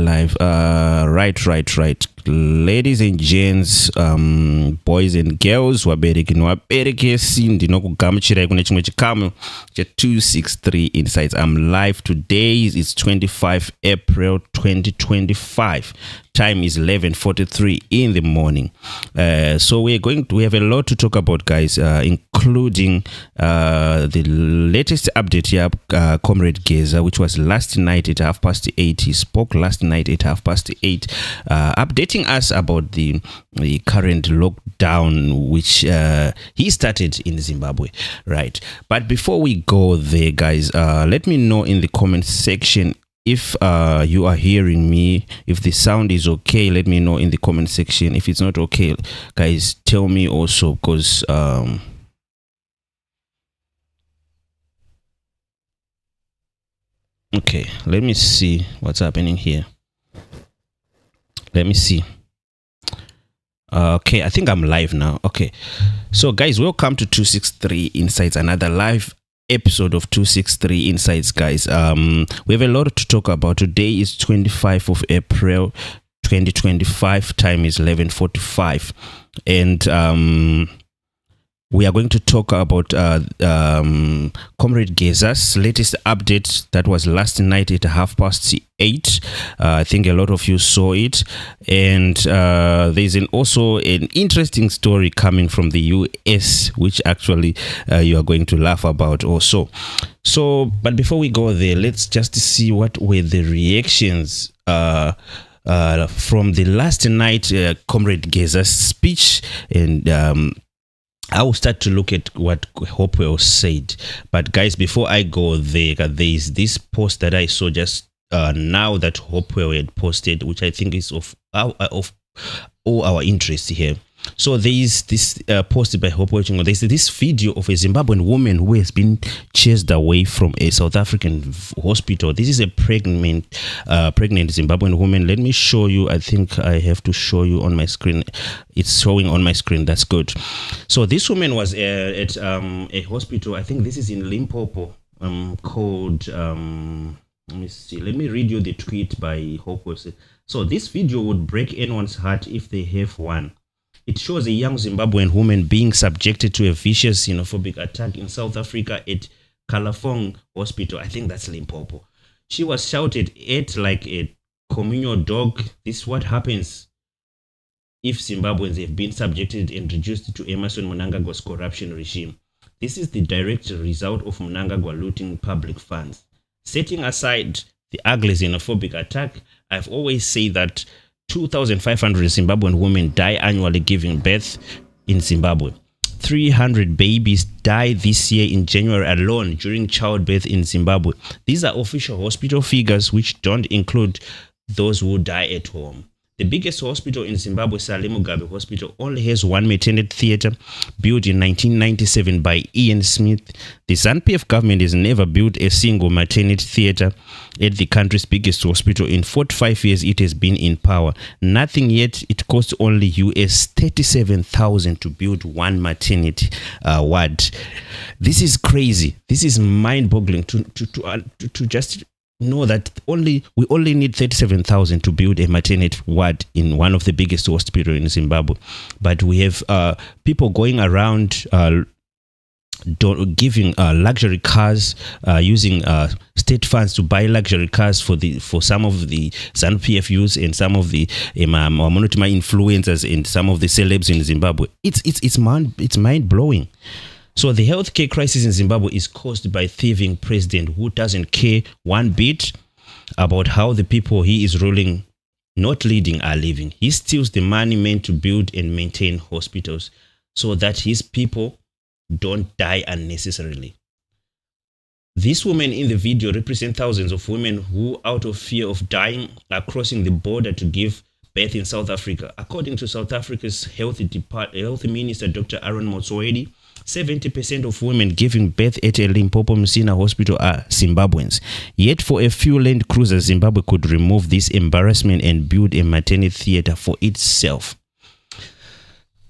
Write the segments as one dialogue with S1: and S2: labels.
S1: live. Right. Ladies and gents, boys and girls, wabereki nowaberekesi ndinokugamuchirai kune chimwe chikamu cha263 Insights. I'm live today. It's 25 April 2025. Time is 11:43 in the morning. So we have a lot to talk about, guys, including the latest update here, Comrade Gaza, which was last night at 8:30. He spoke last night at 8:30, updating us about the current lockdown, which he started in Zimbabwe, right? But before we go there, guys, let me know in the comment section if you are hearing me, if the sound is okay. Let me know in the comment section. If it's not okay, guys, tell me also, because okay, let me see what's happening here. Let me see. Okay, I think I'm live now. Okay, so guys, welcome to 263 Insights, another live episode of 263 Insights, guys. We have a lot to talk about. Today is 25 of April 2025. Time is 11:45, and we are going to talk about Comrade Gaza's latest update that was last night at 8:30. I think a lot of you saw it, and there's also an interesting story coming from the US, which actually you are going to laugh about also. So, but before we go there, let's just see what were the reactions from the last night Comrade Gaza's speech, and I will start to look at what Hopewell said. But guys, before I go there, is this post that I saw just now that Hopewell had posted, which I think is of all our interest here. So there is this posted by Hopewell. There's this video of a Zimbabwean woman who has been chased away from a South African hospital. This is a pregnant Zimbabwean woman. Let me show you. I think I have to show you on my screen. It's showing on my screen. That's good. So this woman was at a hospital. I think this is in Limpopo, called let me see. Let me read you the tweet by Hopewell. So this video would break anyone's heart if they have one. It shows a young Zimbabwean woman being subjected to a vicious xenophobic attack in South Africa at Kalafong Hospital. I think that's Limpopo. She was shouted at like a communal dog. This is what happens if Zimbabweans have been subjected and reduced to Emmerson Mnangagwa's corruption regime. This is the direct result of Mnangagwa looting public funds. Setting aside the ugly xenophobic attack, I've always said that 2,500 Zimbabwean women die annually giving birth in Zimbabwe. 300 babies die this year in January alone during childbirth in Zimbabwe. These are official hospital figures, which don't include those who die at home. The biggest hospital in Zimbabwe, Mugabe Hospital, only has one maternity theater built in 1997 by Ian Smith. The Zanupf government has never built a single maternity theater at the country's biggest hospital. In 45 years it has been in power. Nothing yet. It costs only US $37,000 to build one maternity ward. This is crazy. This is mind-boggling to just know that we only need $37,000 to build a maternity ward in one of the biggest hospitals in Zimbabwe. But we have people going around giving luxury cars, using state funds to buy luxury cars for some of the Zanupf youths and some of the influencers and some of the celebs in Zimbabwe. It's mind blowing. So the healthcare crisis in Zimbabwe is caused by thieving president who doesn't care one bit about how the people he is ruling, not leading, are living. He steals the money meant to build and maintain hospitals so that his people don't die unnecessarily. This woman in the video represents thousands of women who, out of fear of dying, are crossing the border to give birth in South Africa. According to South Africa's health minister, Dr. Aaron Motsoaledi, 70% of women giving birth at a Limpopo Msina hospital are Zimbabweans. Yet for a few Land Cruisers, Zimbabwe could remove this embarrassment and build a maternity theater for itself.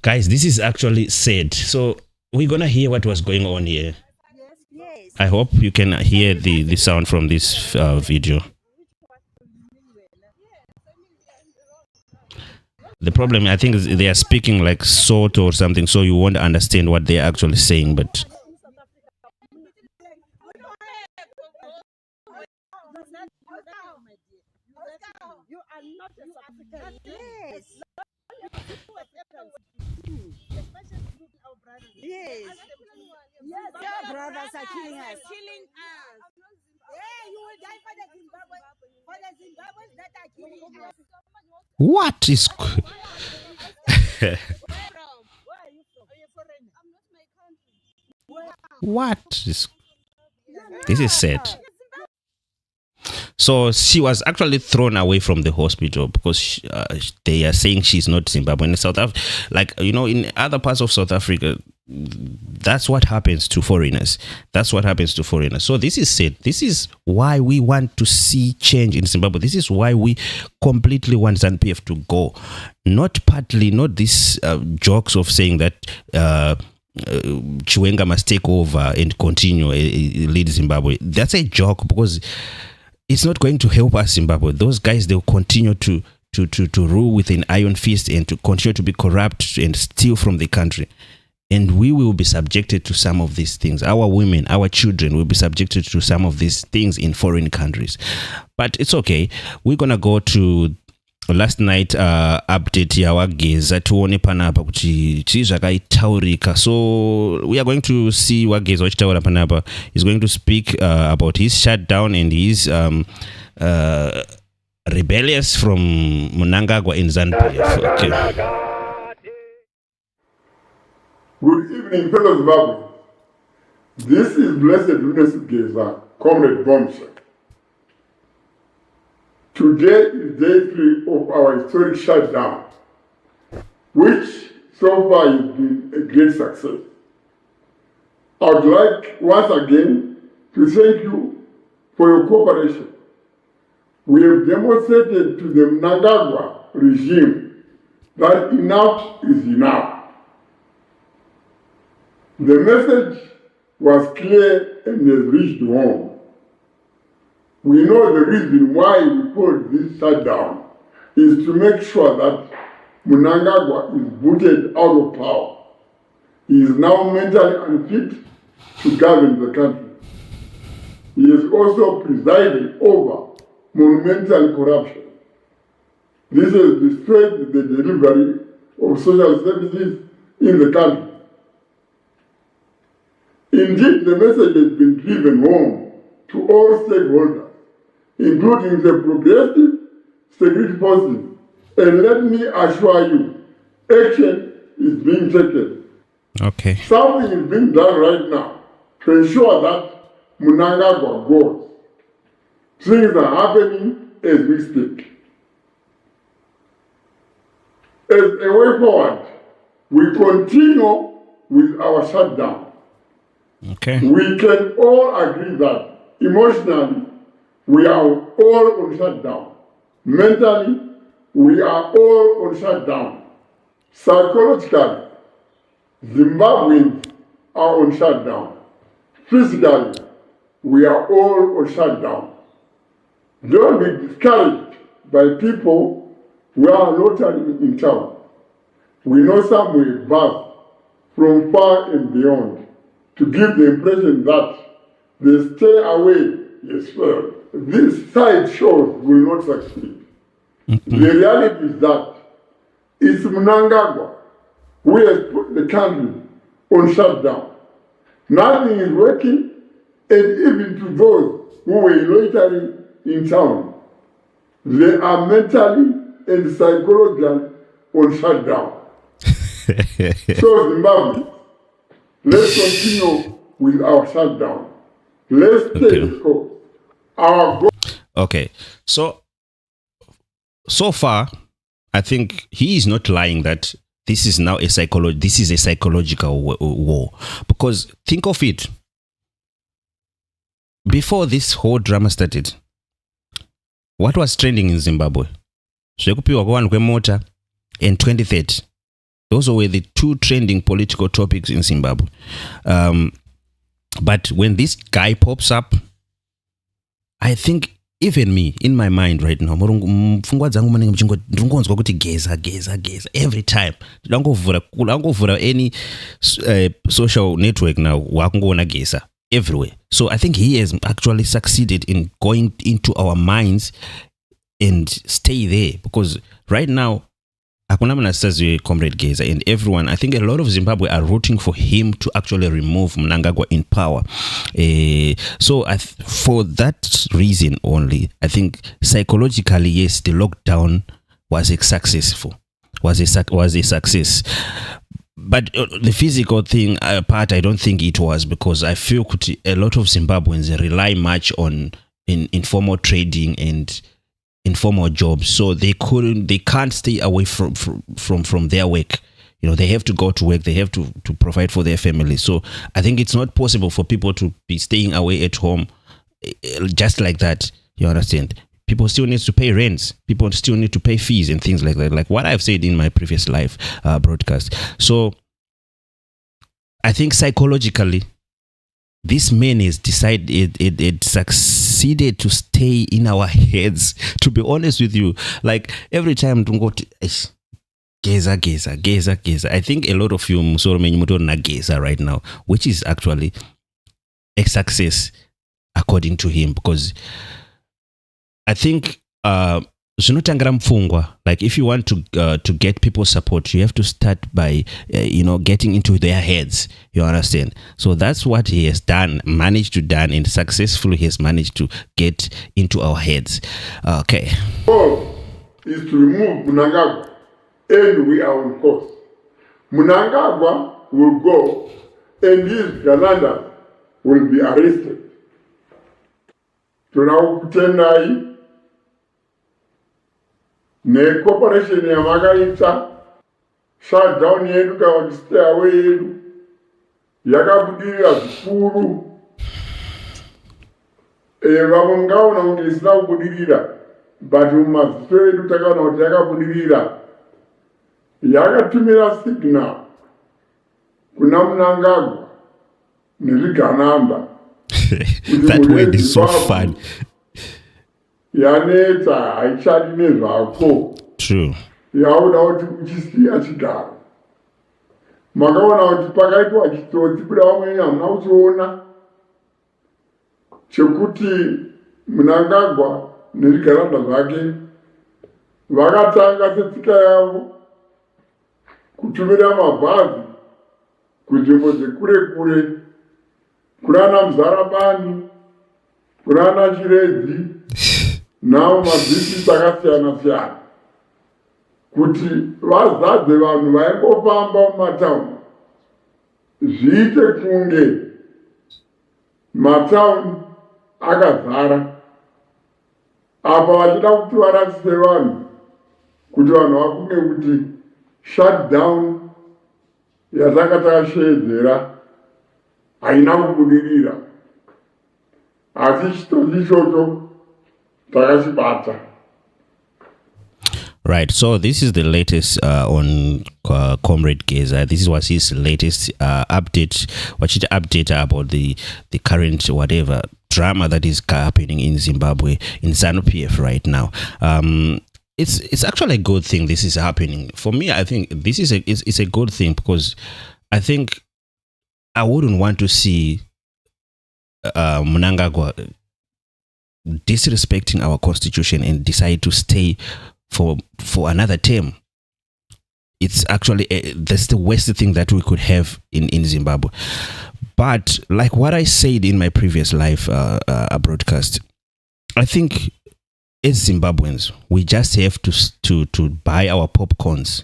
S1: Guys, this is actually sad. So we're going to hear what was going on here. I hope you can hear the sound from this video. The problem, I think, is they are speaking like sort or something, so you won't understand what they are actually saying. But
S2: Yes. Your brothers are killing us. Yeah, you will die for the Zimbabwe. For the Zimbabweans that are killing us.
S1: what is?
S2: Where are you from? Are you a foreigner? I'm not my country.
S1: What is? This is sad. So she was actually thrown away from the hospital because they are saying she's not Zimbabwean. In South Africa, like in other parts of South Africa, that's what happens to foreigners. That's what happens to foreigners. So this is sad. This is why we want to see change in Zimbabwe. This is why we completely want ZANU-PF to go. Not partly, not these jokes of saying that Chiwenga must take over and continue lead Zimbabwe. That's a joke because it's not going to help us, Zimbabwe. Those guys, they'll continue to rule with an iron fist and to continue to be corrupt and steal from the country. And we will be subjected to some of these things. Our women, our children will be subjected to some of these things in foreign countries. But it's okay. We're going to go to last night update yawa Geza tuone panapa kuti chii zvakaitaurika. So we are going to see what Geza vachitaura panapa. He's going to speak about his shutdown and his rebellious from Mnangagwa in Zanupf. Okay.
S3: Good evening, fellow Zimbabwe. This is Blessed Lunas Geza, Comrade Gaza. Today is day 3 of our historic shutdown, which so far has been a great success. I would like once again to thank you for your cooperation. We have demonstrated to the Mnangagwa regime that enough is enough. The message was clear and has reached home. We know the reason why we called this shutdown is to make sure that Mnangagwa is booted out of power. He is now mentally unfit to govern the country. He is also presiding over monumental corruption. This has destroyed the delivery of social services in the country. Indeed, the message has been driven home to all stakeholders, including the progressive security forces. And let me assure you, action is being taken.
S1: Okay.
S3: Something is being done right now to ensure that Mnangagwa goes. Things are happening as we speak. As a way forward, we continue with our shutdown.
S1: Okay.
S3: We can all agree that emotionally, we are all on shutdown. Mentally, we are all on shutdown. Psychologically, Zimbabweans are on shutdown. Physically, we are all on shutdown. Don't be discouraged by people who are locally in town. We know some will buzz from far and beyond to give the impression that they stay away. Yes, well, these side shows will not succeed. The reality is that it's Mnangagwa who has put the country on shutdown. Nothing is working, and even to those who were loitering in town, they are mentally and psychologically on shutdown. So Zimbabwe, let's continue with our shutdown. Let's take the course. Our goal.
S1: Okay. So far, I think he is not lying that this is now a psychological war. Because think of it. Before this whole drama started, what was trending in Zimbabwe? Zvekupiwa kwevanhu kwemota and 2030. Those were the two trending political topics in Zimbabwe. But when this guy pops up, I think even me in my mind right now mfungwa dzangu manenge ndingonzwa kuti Geza every time ndangovhura any social network now wakungoona Geza everywhere. So I think he has actually succeeded in going into our minds and stay there, because right now Akunamana says Comrade Gaza and everyone, I think a lot of Zimbabwe are rooting for him to actually remove Mnangagwa in power. So for that reason only, I think psychologically, yes, the lockdown was a success. But the physical thing part, I don't think it was, because I feel a lot of Zimbabweans rely much on informal trading and informal jobs, so they can't stay away from their work. They have to go to work, they have to provide for their family. So I think it's not possible for people to be staying away at home just like that. You understand? People still need to pay rents, people still need to pay fees and things like that, like what I've said in my previous live broadcast. So I think psychologically this man has decided it succeeded to stay in our heads, to be honest with you. Like every time to go to Geza, I think a lot of you na Geza right now, which is actually a success according to him, because I think like if you want to get people's support, you have to start by getting into their heads. You understand? So that's what he has managed to done, and successfully he has managed to get into our heads. Okay.
S3: Goal is to remove Mnangagwa, and we are on course. Mnangagwa will go, and his Granada will be arrested. Tunakutendai necorporation yamakaita shutdown yedu kana kuti stay away yedu yakabudirira zvikuru. Vamwe mungaona kuti isina kubudirira, but mumaziso edu takaona kuti yakabudirira. Yakatumira signal kuna Mnangagwa nezvigananda.
S1: That word is so fun.
S3: Yaneta haichadi nezvako.
S1: True.
S3: Yauda kuti uchisiya chigaro. Makaona kuti pakaitwa chitsotsi kuda vamweni hamuna kuchiona chekuti Mnangagwa nezvigaranda zvake vakatanga setsika yavo kutumira mabhazi kunzvimbo dzekure kure, kunana Muzarabani, kunana Chiredzi, nawo mabhizinesi akasiyana-siyana, kuti vazadze vanhu vaingofamba mumatauni. Zviite kunge matauni akazara, apa vachida kuti varasise vanhu, kuti vanhu vafunge kuti shutdown yatanga takasheedzera haina kubudirira, asi chitoti ichocho takachibata.
S1: Right, so this is the latest on Comrade Gaza. This was his latest update. What should update about the current whatever drama that is happening in Zimbabwe, in Zanupf right now. It's actually a good thing this is happening. For me, I think this is it's a good thing, because I think I wouldn't want to see Mnangagwa disrespecting our constitution and decide to stay for another term. It's actually that's the worst thing that we could have in Zimbabwe. But like what I said in my previous live broadcast, I think as Zimbabweans we just have to buy our popcorns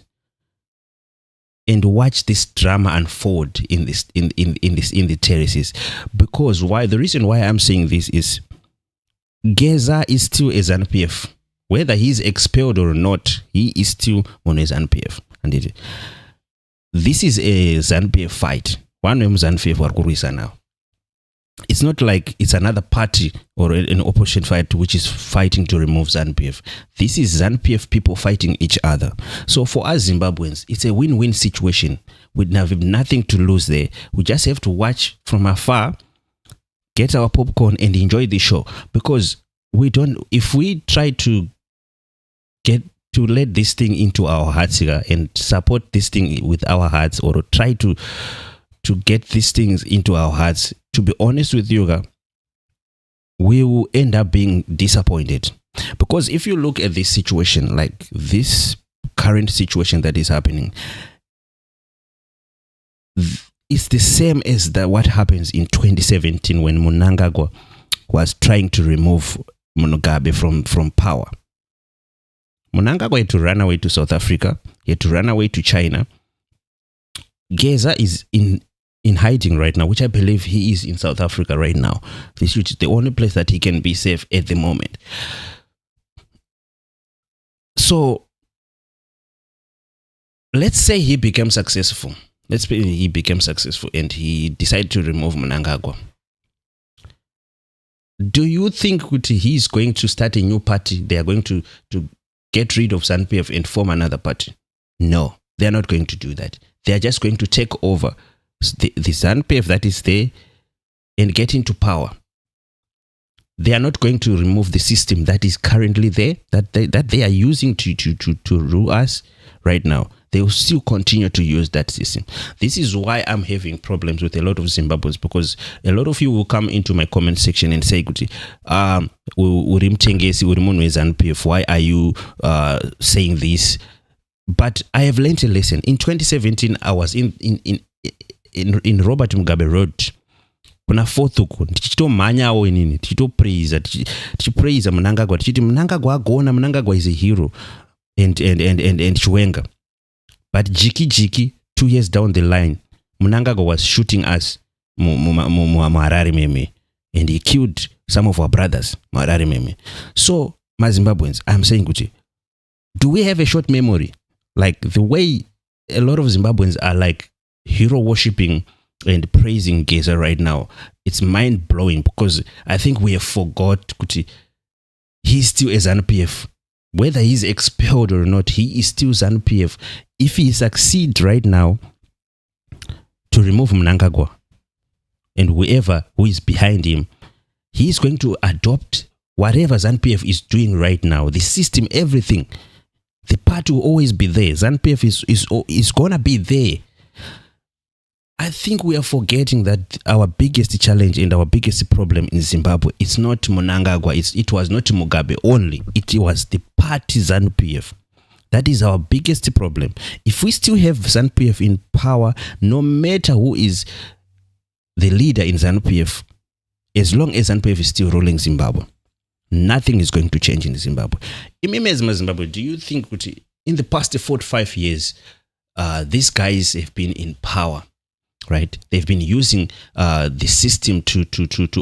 S1: and watch this drama unfold in the terraces. Because the reason why I'm saying this is Geza is still a Zanupf. Whether he's expelled or not, he is still on a Zanupf. And this is a Zanupf fight. One of Zanupf are now. It's not like it's another party or an opposition fight which is fighting to remove Zanupf. This is Zanupf people fighting each other. So for us Zimbabweans, it's a win-win situation. We have nothing to lose there. We just have to watch from afar, get our popcorn and enjoy the show. Because if we try to get to let this thing into our hearts and support this thing with our hearts, or try to get these things into our hearts, to be honest with you, we will end up being disappointed. Because if you look at this situation, like this current situation that is happening, it's the same as what happens in 2017 when Mnangagwa was trying to remove Mugabe from power. Mnangagwa had to run away to South Africa. He had to run away to China. Geza is in hiding right now, which I believe he is in South Africa right now. This is the only place that he can be safe at the moment. So let's say he became successful. Let's say he became successful and he decided to remove Mnangagwa. Do you think he's going to start a new party? They are going to get rid of Zanupf and form another party? No, they are not going to do that. They are just going to take over the Zanupf that is there and get into power. They are not going to remove the system that is currently there, that they are using to rule us right now. They will still continue to use that system. This is why I'm having problems with a lot of Zimbabweans, because a lot of you will come into my comment section and say, why are you saying this? But I have learned a lesson. In 2017, I was in Robert Mugabe Road. Kuna fotuku tichitomhanya awo inini tichitopraise Mnangagwa tichiti Mnangagwa agona, Mnangagwa is a hero and Chiwenga. But jiki 2 years down the line, Mnangagwa was shooting us Harare Meme, and he killed some of our brothers Harare Meme. So my Zimbabweans, I'm saying, do we have a short memory? Like the way a lot of Zimbabweans are like hero worshipping and praising Geza right now, it's mind blowing, because I think we have forgot he's still a Zanupf. Whether he's expelled or not, he is still Zanupf. If he succeeds right now to remove Mnangagwa and whoever who is behind him, he is going to adopt whatever Zanupf is doing right now. The system, everything. The party will always be there. Zanupf is gonna be there. I think we are forgetting that our biggest challenge and our biggest problem in Zimbabwe, it's not Mnangagwa, it was not Mugabe only, it was the party Zanupf. That is our biggest problem. If we still have Zanupf in power, no matter who is the leader in Zanupf, as long as Zanupf is still ruling Zimbabwe, nothing is going to change in Zimbabwe. Zimbabwe, do you think in the past 45 years, these guys have been in power? Right, they've been using the system to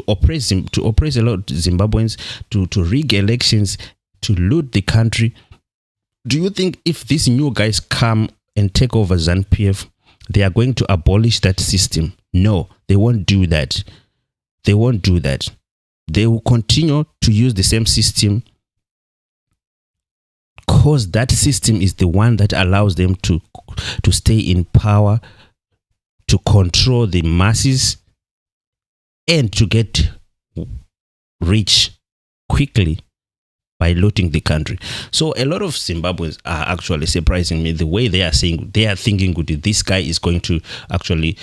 S1: oppress a lot of Zimbabweans, to rig elections, to loot the country. Do you think if these new guys come and take over Zanupf, they are going to abolish that system? No, they won't do that. They won't do that. They will continue to use the same system, because that system is the one that allows them to stay in power, to control the masses, and to get rich quickly by looting the country. So a lot of Zimbabweans are actually surprising me the way they are saying, they are thinking this guy is going to actually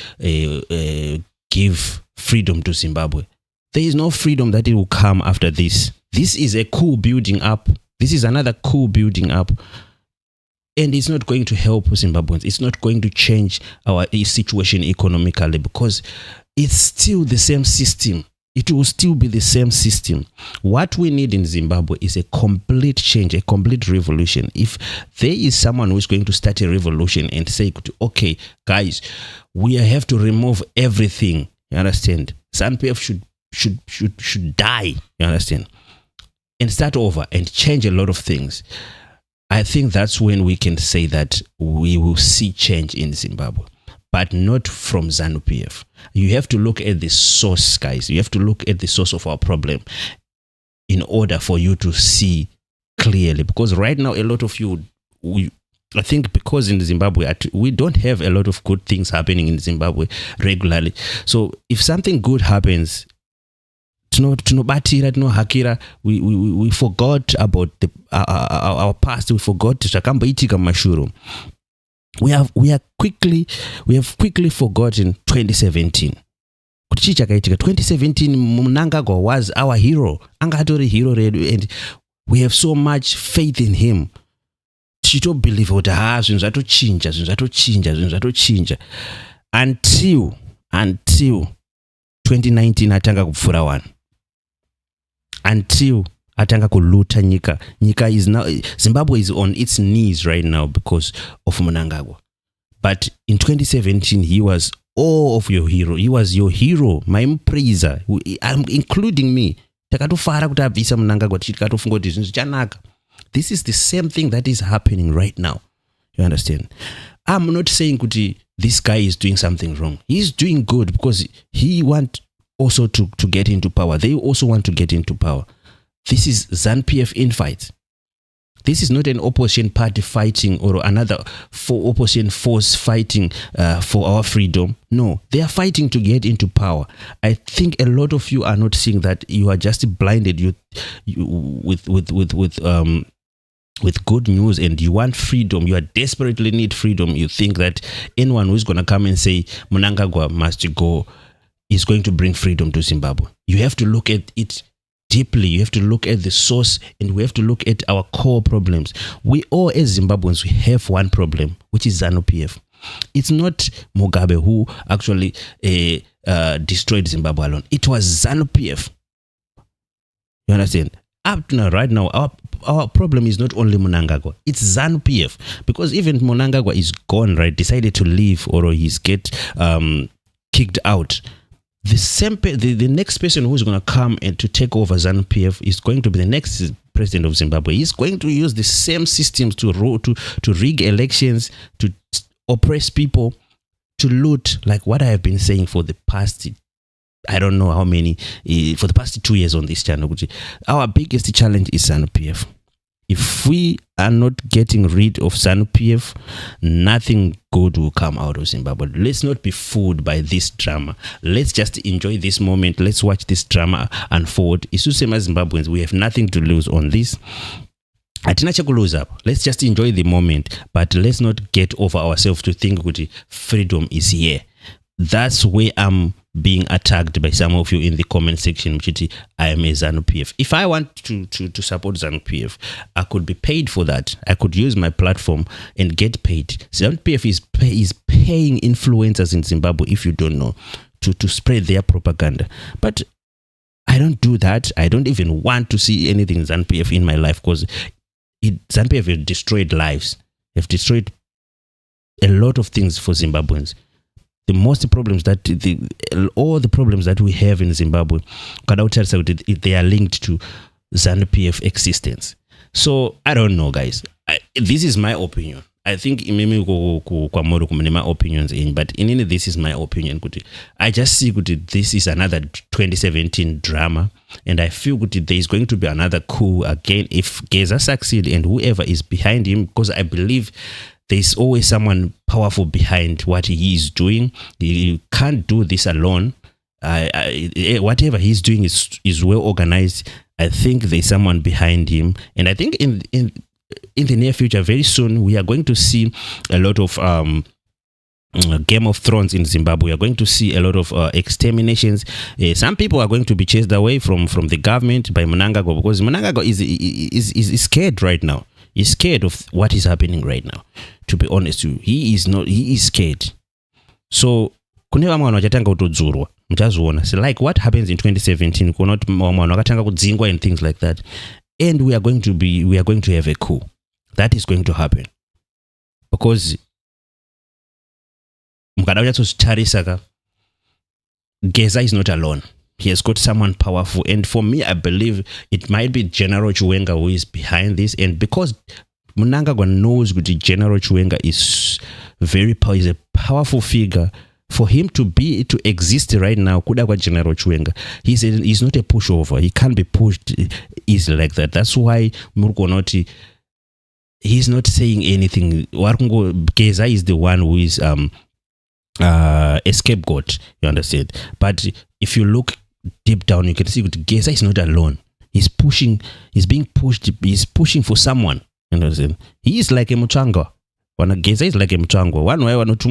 S1: give freedom to Zimbabwe. There is no freedom that it will come after this. This is a coup building up. This is another coup building up. And it's not going to help Zimbabweans. It's not going to change our situation economically, because it's still the same system. It will still be the same system. What we need in Zimbabwe is a complete change, a complete revolution. If there is someone who is going to start a revolution and say, okay, guys, we have to remove everything, you understand? Zanupf should die, you understand? And start over and change a lot of things. I think that's when we can say that we will see change in Zimbabwe, but not from Zanupf. You have to look at the source, guys. You have to look at the source of our problem in order for you to see clearly. Because right now, a lot of you, I think because in Zimbabwe, we don't have a lot of good things happening in Zimbabwe regularly. So if something good happens, tinobatira tinohakira, we forgot about our past, we forgot zvakamboitika mumashure. We have quickly forgotten 2017. Kuti chii chakaitika 2017. Mnangagwa was our hero, anga atori hero redu, and we have so much faith in him. Tichitobelieve kuti zvinhu zvatochinja until 2019 atanga kupfura one, until atanga kuluta nyika is now, Zimbabwe is on its knees right now because of Mnangagwa. But in 2017 he was all of your hero, he was your hero, maimpraiser, including me. Takatofara kuti abvisa Mnangagwa, tikatofunga kuti zvinhu zvichanaka. This is the same thing that is happening right now. You understand? I'm not saying kuti this guy is doing something wrong. He's doing good because he wants also to get into power. They also want to get into power. This is Zanupf infight. This is not an opposition party fighting or another opposition force fighting for our freedom. No, they are fighting to get into power. I think a lot of you are not seeing that. You are just blinded. You with good news, and you want freedom. You are desperately need freedom. You think that anyone who is going to come and say Mnangagwa must go is going to bring freedom to Zimbabwe. You have to look at it deeply. You have to look at the source, and we have to look at our core problems. We all as Zimbabweans, we have one problem, which is ZANU-PF. It's not Mugabe who actually destroyed Zimbabwe alone. It was ZANU-PF. You understand? Up to now, right now, our problem is not only Mnangagwa, it's ZANU-PF. Because even Mnangagwa is gone, right, decided to leave, or he's get kicked out. The next person who's going to come and to take over ZANU-PF is going to be the next president of Zimbabwe. He's going to use the same systems to rig elections, to oppress people, to loot, like what I have been saying for the past, I don't know how many, for the past 2 years on this channel. Our biggest challenge is ZANU-PF. If we are not getting rid of ZANU-PF, nothing good will come out of Zimbabwe. Let's not be fooled by this drama. Let's just enjoy this moment. Let's watch this drama unfold. Isu sema Zimbabweans, we have nothing to lose on this. Atina chekulose up. Let's just enjoy the moment, but let's not get over ourselves to think that freedom is here. That's where I'm being attacked by some of you in the comment section. I am a ZANU-PF. If I want to support ZANU-PF, I could be paid for that. I could use my platform and get paid. ZANU-PF is paying influencers in Zimbabwe, if you don't know, to spread their propaganda. But I don't do that. I don't even want to see anything ZANU-PF in my life, because ZANU-PF has destroyed lives. They've destroyed a lot of things for Zimbabweans. The most problems that all the problems that we have in Zimbabwe, they are linked to ZANU-PF existence. So I don't know, guys. This is my opinion. I think my opinions in, but in this is my opinion. I just see this is another 2017 drama, and I feel there is going to be another coup again if Geza succeeds and whoever is behind him, because I believe there's always someone powerful behind what he is doing. He can't do this alone. Whatever he's doing is well organized. I think there's someone behind him, and I think in the near future, very soon, we are going to see a lot of Game of Thrones in Zimbabwe. We are going to see a lot of exterminations. Some people are going to be chased away from the government by Mnangagwa, because Mnangagwa is scared right now. He's scared of what is happening right now. To be honest with you, he is scared. So kune vamwe vanhu vachatanga kutodzurwa, muchazoona. So like what happens in 2017, kuona kuti vamwe vanhu vakatanga kudzingwa and things like that. And we are going to have a coup. That is going to happen. Because mukada kunyatsotarisa, Geza is not alone. He has got someone powerful, and for me, I believe it might be General Chiwenga who is behind this. And because Mnangagwa knows that General Chiwenga is is a powerful figure, for him to exist right now, kuda General Chiwenga, he's not a pushover. He can't be pushed easily like that. That's why Murkonoti, he's not saying anything. Geza is the one who is a scapegoat. You understand? But if you look deep down you can see that Geza is not alone. He's being pushed, he's pushing for someone. You know what I'm saying? He is like a Mnangagwa. Geza is like a Mnangagwa. One way to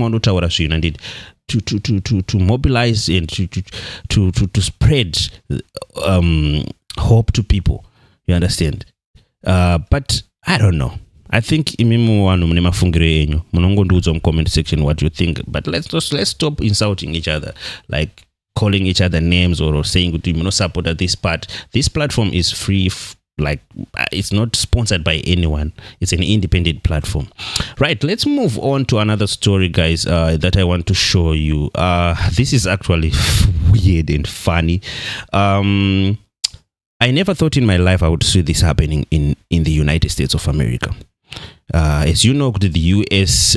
S1: mobilize and to spread hope to people. You understand? But I don't know. I think comment section what you think. But let's stop insulting each other, like calling each other names or saying you know support at this part. This platform is free. Like it's not sponsored by anyone. It's an independent platform. Right, let's move on to another story, guys, that I want to show you. This is actually weird and funny. I never thought in my life I would see this happening in the United States of America. As you know, the US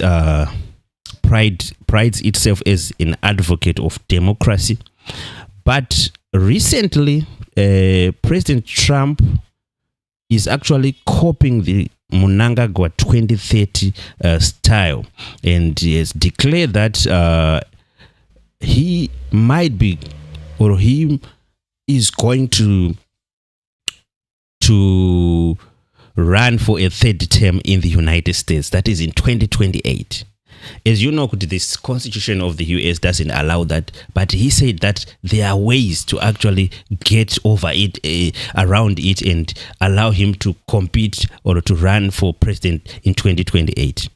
S1: prides itself as an advocate of democracy. But recently, President Trump is actually copying the Mnangagwa 2030 style, and he has declared that he might be, or he is going to run for a third term in the United States. That is in 2028. As you know, this constitution of the US doesn't allow that, but he said that there are ways to actually get over it, around it, and allow him to compete or to run for president in 2028.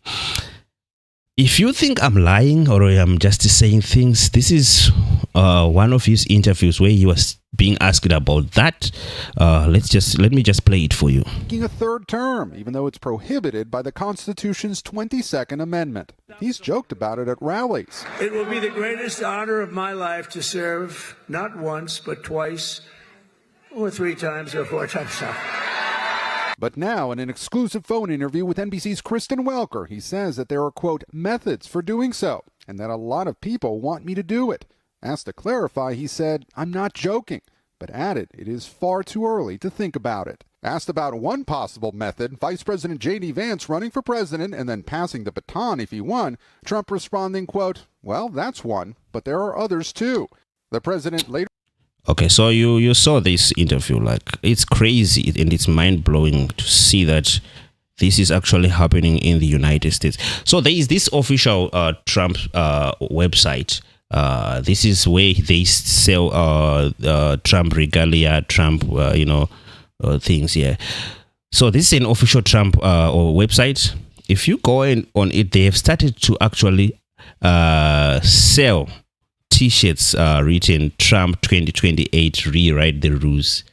S1: If you think I'm lying or I'm just saying things, this is one of his interviews where he was being asked about that. Let me just play it for you.
S4: Seeking a third term, even though it's prohibited by the Constitution's 22nd Amendment. He's joked about it at rallies.
S5: It will be the greatest honor of my life to serve not once, but twice, or 3 times, or 4 times now.
S4: But now, in an exclusive phone interview with NBC's Kristen Welker, he says that there are, quote, methods for doing so, and that a lot of people want me to do it. Asked to clarify, he said, I'm not joking, but added it is far too early to think about it. Asked about one possible method, Vice President J.D. Vance running for president and then passing the baton if he won, Trump responding, quote, well, that's one, but there are others too. The president later...
S1: Okay, so you saw this interview. Like, it's crazy and it's mind-blowing to see that this is actually happening in the United States. So there is this official Trump website. This is where they sell Trump regalia, Trump things. Yeah. So this is an official Trump website. If you go in on it, they have started to actually sell T-shirts written Trump 2028 rewrite the rules.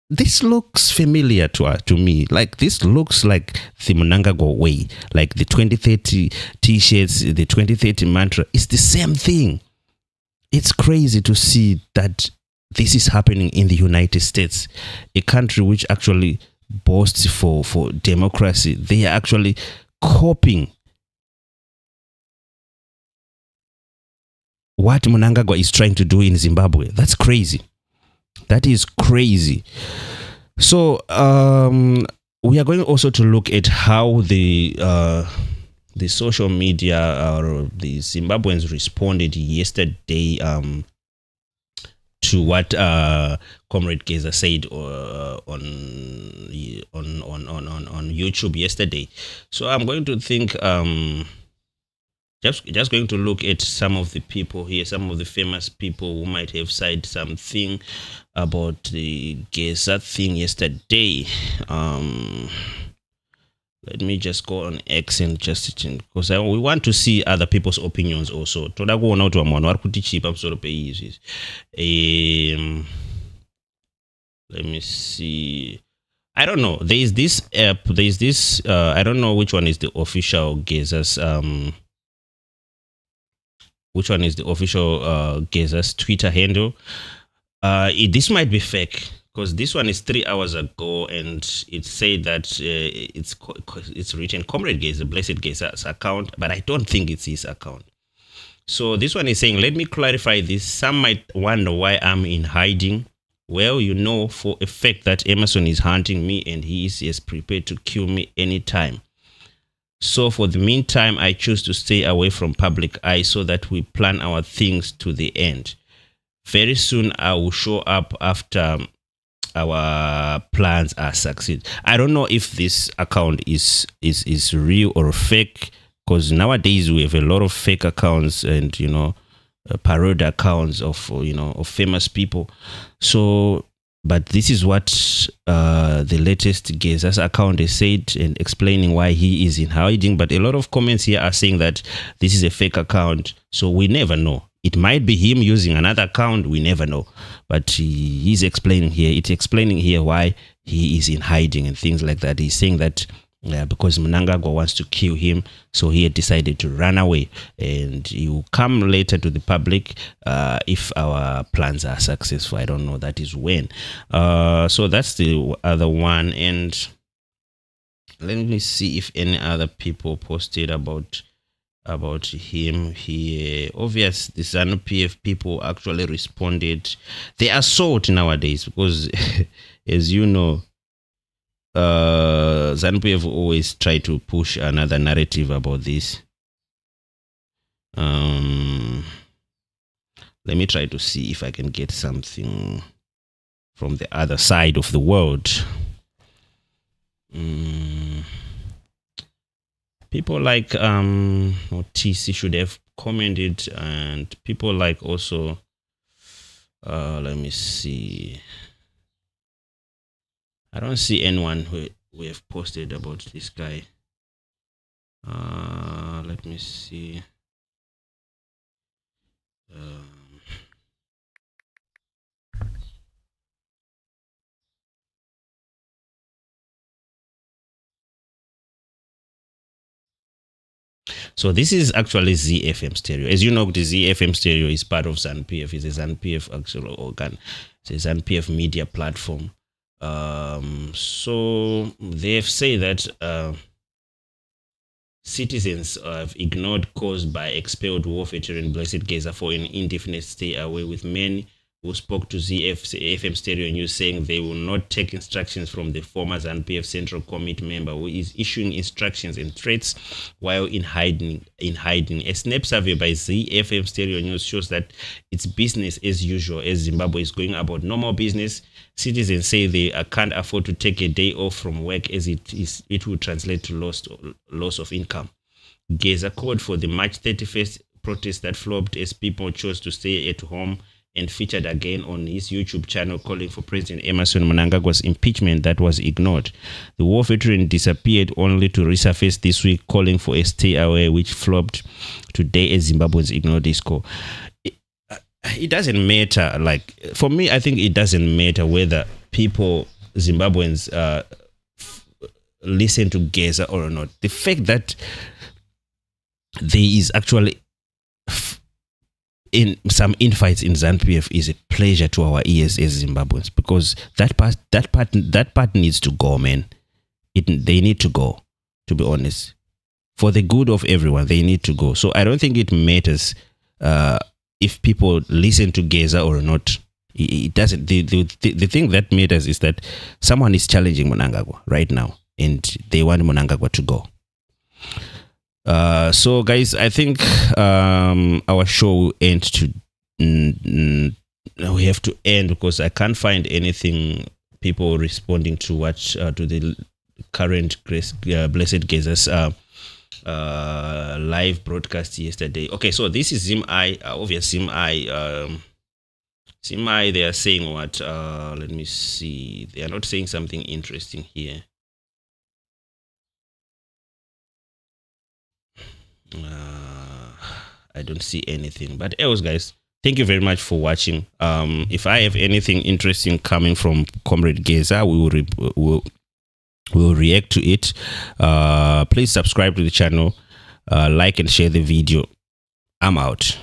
S1: This looks familiar to me. Like, this looks like the Mnangagwa way, like the 2030 T-shirts, the 2030 mantra. It's the same thing. It's crazy to see that this is happening in the United States, a country which actually boasts for democracy. They are actually copying what Mnangagwa is trying to do in Zimbabwe. That's crazy. That is crazy. So we are going also to look at how the social media or the Zimbabweans responded yesterday to what Comrade Gaza said on YouTube yesterday. So I'm going to think. Just going to look at some of the people here, some of the famous people who might have said something about the Geza thing yesterday. Let me just go on X and just because we want to see other people's opinions also. Let me see. I don't know. There is this app. There is this. I don't know which one is the official Geza's. Which one is the official Geza's Twitter handle? This might be fake because this one is 3 hours ago, and it said that it's written Comrade Gaza, Blessed Geza's account, but I don't think it's his account. So this one is saying, let me clarify this. Some might wonder why I'm in hiding. Well, you know for a fact that Emerson is hunting me, and he is prepared to kill me anytime. So for the meantime, I choose to stay away from public eye so that we plan our things to the end. very soon I will show up after our plans are succeed. I don't know if this account is real or fake, because nowadays we have a lot of fake accounts and parody accounts of of famous people. So but this is what the latest Geza's account has said, and explaining why he is in hiding. But a lot of comments here are saying that this is a fake account, so we never know. It might be him using another account, we never know. But he's explaining here. It's explaining here why he is in hiding and things like that. He's saying that because Mnangagwa wants to kill him, so he had decided to run away, and he will come later to the public if our plans are successful. I don't know, that is when. So that's the other one. And let me see if any other people posted about him here. Obvious, the Zanupf people actually responded. They are salt nowadays because as you know, Zanupf always try to push another narrative about this. Let me try to see if I can get something from the other side of the world. People like TC should have commented, and people like also let me see. I don't see anyone who have posted about this guy. Let me see. So this is actually ZFM Stereo. As you know, the ZFM Stereo is part of Zanupf. It's a Zanupf actual organ. It's a Zanupf media platform. So they've said that citizens have ignored calls by expelled war veteran Blessed Geza for an indefinite stay away, with many who spoke to ZFM Stereo News saying they will not take instructions from the former Zanupf Central Committee member who is issuing instructions and threats while in hiding. A snap survey by ZFM Stereo News shows that it's business as usual as Zimbabwe is going about normal business. Citizens say they can't afford to take a day off from work, as it will translate to loss of income. Geza called for the March 31st protest that flopped as people chose to stay at home, and featured again on his YouTube channel calling for President Emmerson Mnangagwa's impeachment that was ignored. The war veteran disappeared only to resurface this week calling for a stay away, which flopped today as Zimbabweans ignored this call. It doesn't matter. Like, for me, I think it doesn't matter whether Zimbabweans listen to Geza or not. The fact that there is actually in some infights in Zanupf is a pleasure to our ears as Zimbabweans, because that part needs to go, man. They need to go, to be honest. For the good of everyone, they need to go. So I don't think it matters if people listen to Geza or not. It doesn't. The thing that matters is that someone is challenging Mnangagwa right now, and they want Mnangagwa to go. So guys, I think our show will end to we have to end because I can't find anything, people responding to what to the current Blessed Geza's live broadcast yesterday. Okay, so this is Zim-I, obvious Zim-I. Zim-I, they are saying what? Let me see. They are not saying something interesting here. I don't see anything, but else, guys, thank you very much for watching. If I have anything interesting coming from Comrade Gaza, we will react to it. Please subscribe to the channel, like and share the video. I'm out.